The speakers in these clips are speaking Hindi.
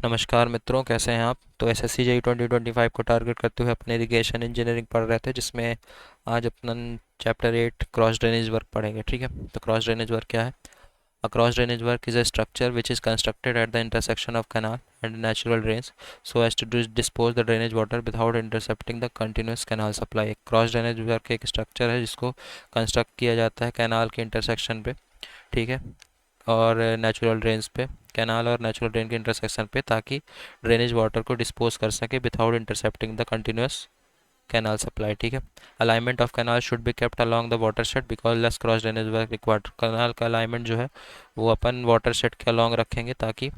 नमस्कार मित्रों, कैसे हैं आप। तो एसएससी जेई 2025 को टारगेट करते हुए अपने इरिगेशन इंजीनियरिंग पढ़ रहे थे, जिसमें आज अपन चैप्टर 8 क्रॉस ड्रेनेज वर्क पढ़ेंगे। ठीक है, तो क्रॉस ड्रेनेज वर्क क्या है। A cross drainage work is a structure which is constructed at the intersection of canal and natural drains so as to dispose the drainage water without intercepting the continuous canal supply. Cross drainage work एक स्ट्रक्चर है जिसको कंस्ट्रक्ट किया जाता है कैनाल के इंटरसेक्शन पे। ठीक है, और नेचुरल ड्रेन्स पे, कैनाल और नेचुरल ड्रेन के इंटरसेक्शन पे, ताकि ड्रेनेज वाटर को डिस्पोज कर सके without intercepting the continuous canal supply. ठीक है, alignment of canal should be kept along the water shade because less cross drainage work required. Canal का अलाइनमेंट जो है वो अपन वाटर शेड के अलोंग रखेंगे ताकि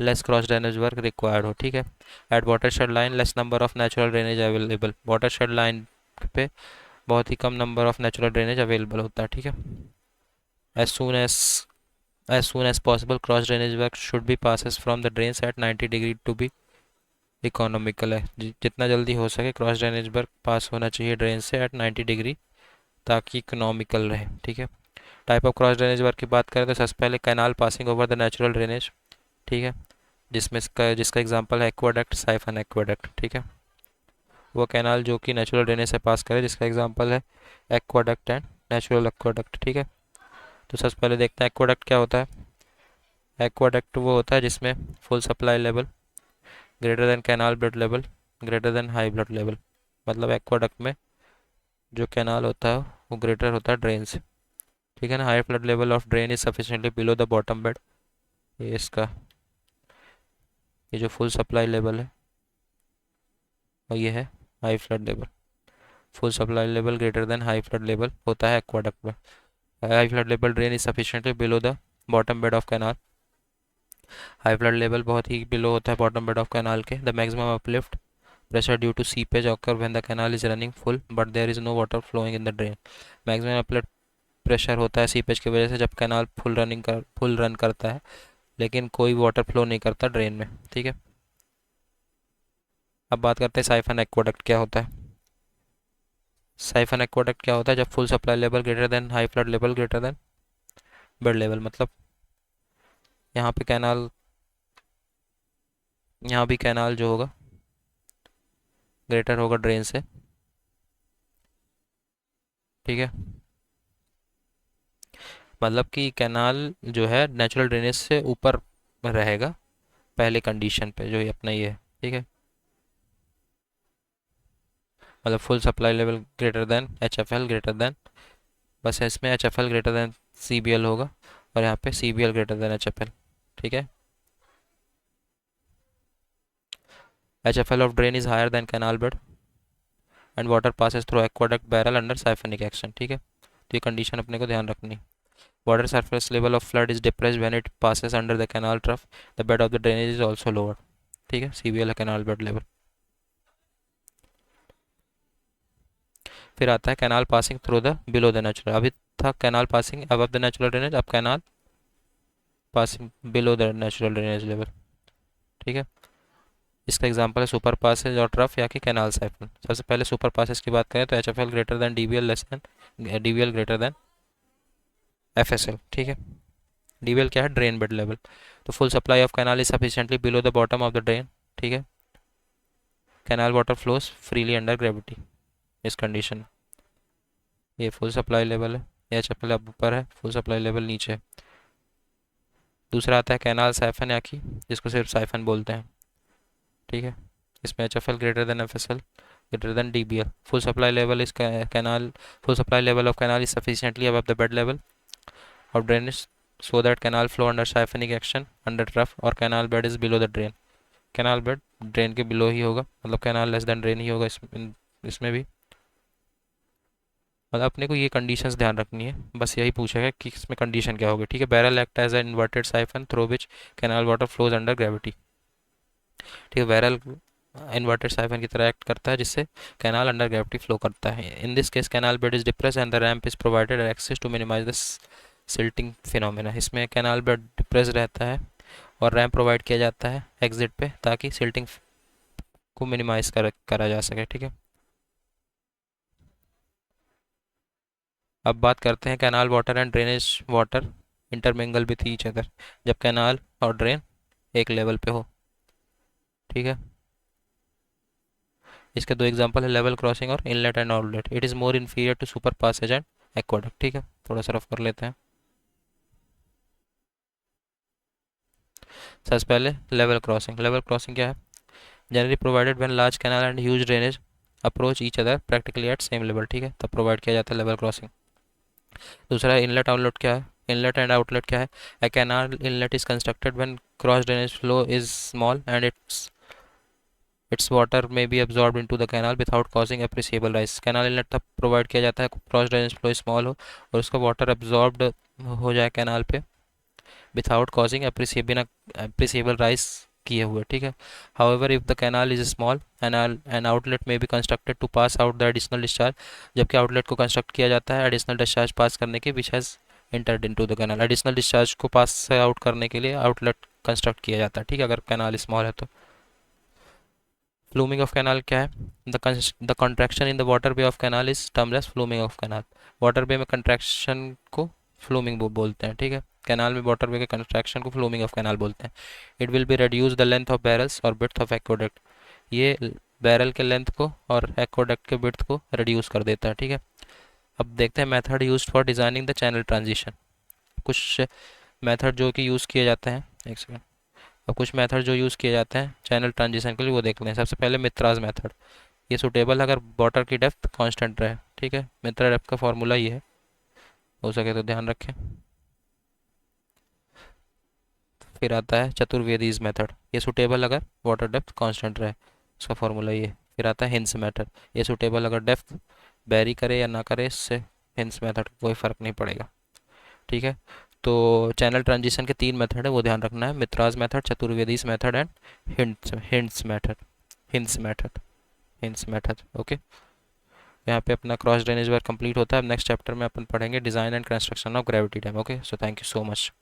less cross drainage work required हो। ठीक है, eight water shed line less number of natural drainage available. Water shed line पे बहुत ही कम number of natural drainage available होता है। ठीक है, as soon as as soon as possible cross drainage work should be passes from the drains at 90 degree to be economical है। जितना जल्दी हो सके क्रॉस ड्रेनेज वर्क पास होना चाहिए ड्रेन से एट 90 डिग्री, ताकि इकोनॉमिकल रहे। ठीक है, type of cross drainage work की बात करें तो सबसे पहले canal passing over the natural drainage. ठीक है, जिसका एग्जांपल है एक्वाडक्ट, साइफन एक्वाडक्ट। ठीक है, वो कैनाल जो कि नेचुरल ड्रेनेज से पास करे, जिसका एग्जांपल है एक्वाडक्ट एंड नेचुरल एक्वाडक्ट। ठीक है, तो सबसे पहले देखते हैं एक्वाडक्ट क्या होता है। एक्वाडक्ट वो होता है जिसमें full supply level greater then canal blood level greater then high blood level. मतलब एक्वाडक्ट में जो कैनाल होता है वो ग्रेटर होता है ड्रेन से। ठीक है ना, high flood level of drain is sufficiently below the bottom bed. ये इसका ये जो फुल सप्लाई लेवल है और ये है high flood level. Full supply level greater then high flood level होता है एक्वाडक्ट में। High flood level drain is sufficiently below the bottom bed of canal. High flood level बहुत ही बिलो होता है बॉटम बेड ऑफ कैनाल के। The maximum uplift pressure due to seepage occur when the canal is running full but there is no water flowing in the drain। Maximum uplift pressure होता है सीपेज की वजह से जब कैनाल फुल रन करता है, लेकिन कोई वाटर फ्लो नहीं करता ड्रेन में। ठीक है, अब बात करते हैं साइफन एक्वाडक्ट क्या होता है। साइफन एक्वाडक्ट क्या होता है जब full supply level greater then high flood level greater then bed level. मतलब यहाँ पे कैनाल यहाँ भी कैनाल जो होगा ग्रेटर होगा ड्रेन से। ठीक है, मतलब कि कैनाल जो है नेचुरल ड्रेनेज से ऊपर रहेगा पहले कंडीशन पे, जो ये अपना ये है। ठीक है, मतलब full supply level greater than H F L greater than, बस इसमें H F L greater than C B L होगा और यहाँ पे C B L greater than H F L. ठीक है, H F L of drain is higher than canal bed and water passes through aqueduct barrel under siphonic action. ठीक है, तो ये कंडीशन अपने को ध्यान रखनी। Water surface level of flood is depressed when it passes under the canal trough. The bed of the drainage is also lower. ठीक है, सी बी एल है कैनाल बेड लेवल। फिर आता है canal passing through the below the natural. अभी था canal passing above the natural drainage, अब canal passing below the natural drainage level. ठीक है, इसका एग्जांपल है सुपर पासेज और ट्रफ या कि कैनाल साइफन। सबसे पहले सुपर पासेज की बात करें तो H F L greater than D B L less than D B L greater than F S L. ठीक है, डी बी एल क्या है, ड्रेन बेड लेवल। तो full supply of canal is sufficiently below the bottom of the drain. ठीक है, canal water flows freely under gravity इस कंडीशन। ये फुल सप्लाई लेवल है, एच एफ एल अब ऊपर है, फुल सप्लाई लेवल नीचे है। दूसरा आता है कैनाल साइफन या कि जिसको सिर्फ साइफन बोलते हैं। ठीक है, इसमें H F L greater than F S L greater than D B L. Full supply level इस canal full supply level of canal is sufficiently above the bed level of drainage so that canal flow under siphonic action under trough और canal bed is below the drain। Canal bed drain के बिलो ही होगा, मतलब कैनाल लेस देन ड्रेन ही होगा इसमें भी। मतलब अपने को ये कंडीशंस ध्यान रखनी है, बस यही पूछा है कि इसमें कंडीशन क्या होगी। ठीक है, barrel act as an inverted siphon through which canal water flows under gravity. ठीक है, बैरल इन्वर्टेड साइफन की तरह एक्ट करता है जिससे कैनाल अंडर ग्रेविटी फ्लो करता है। In this case canal bed is depress and the ramp is provided access to minimise the silting phenomena. इसमें कैनाल बेड डिप्रेस रहता है और रैम्प प्रोवाइड किया जाता है एग्जिट पे, ताकि सिल्टिंग को मिनिमाइज करा जा सके। ठीक है, अब बात करते हैं canal water and drainage water intermingle with each other. जब कैनाल और ड्रेन एक लेवल पे हो, ठीक है। इसके दो एग्जांपल है, लेवल क्रॉसिंग और inlet and outlet. It is more inferior to super passage and aqueduct. ठीक है, थोड़ा सा रफ कर लेते हैं। सबसे पहले लेवल क्रॉसिंग। लेवल क्रॉसिंग क्या है? Generally provided when large canal and huge drainage approach each other practically at same level. ठीक है, तब प्रोवाइड किया जाता है लेवल क्रॉसिंग। दूसरा इनलेट आउटलेट क्या है? इनलेट एंड आउटलेट क्या है? A canal inlet is constructed when cross drainage flow is small and its water may be absorbed into the canal without causing appreciable rise। Canal inlet तब प्रोवाइड किया जाता है क्रॉस ड्रेनेज फ्लो स्मॉल हो और उसका वाटर एब्जॉर्ब्ड हो जाए कैनाल पे विदाउट कॉजिंग appreciable rise किए हुए। ठीक है। However if the canal is small an outlet may be constructed to pass out the additional discharge. जबकि आउटलेट को कंस्ट्रक्ट किया जाता है एडिशनल डिस्चार्ज पास करने के which has entered into the canal. Additional discharge को पास आउट करने के लिए आउटलेट कंस्ट्रक्ट किया जाता है। ठीक है, अगर कैनाल स्मॉल है तो। फ्लूमिंग ऑफ कैनाल क्या है? The contraction in the water way of canal is termed as fluming of canal. Water way में कंट्रैक्शन को फ्लूमिंग बोलते हैं। ठीक है, कैनाल में वाटर वे के कंट्रैक्शन को फ्लूमिंग ऑफ कैनाल बोलते हैं। It will be reduce the length of barrels और विड्थ ऑफ एक्वाडक्ट। ये बैरल के लेंथ को और एक्वाडक्ट के विड्थ को रिड्यूस कर देता है। ठीक है। अब देखते हैं method used for designing the channel transition. कुछ मेथड जो कि यूज़ किए जाते हैं, एक सेकेंड। अब कुछ मेथड जो यूज़ किए जाते हैं चैनल ट्रांजिशन के लिए वो देख लें। सबसे पहले मित्राज मेथड। ये सूटेबल अगर वाटर की डेप्थ कांस्टेंट रहे। ठीक है, मित्रा डेप्थ का फॉर्मूला ये है, हो सके तो ध्यान रखें। फिर आता है चतुर्वेदीज मेथड। ये सूटेबल अगर वाटर डेप्थ कांस्टेंट रहे, उसका फॉर्मूला ये। फिर आता है हिंस मेथड। ये सूटेबल अगर डेप्थ वेरी करे या ना करे, इससे हिंस मेथड कोई फ़र्क नहीं पड़ेगा। ठीक है। तो चैनल ट्रांजिशन के तीन मेथड है, वो ध्यान रखना है। Mitra's method, Chaturvedi's method and Hinds method. Hinds method Hinds method okay. यहाँ पे अपना क्रॉस ड्रेनेज वर्क कंप्लीट होता है। अब नेक्स्ट चैप्टर में अपन पढ़ेंगे design and construction of gravity dam. Okay, so thank you so much.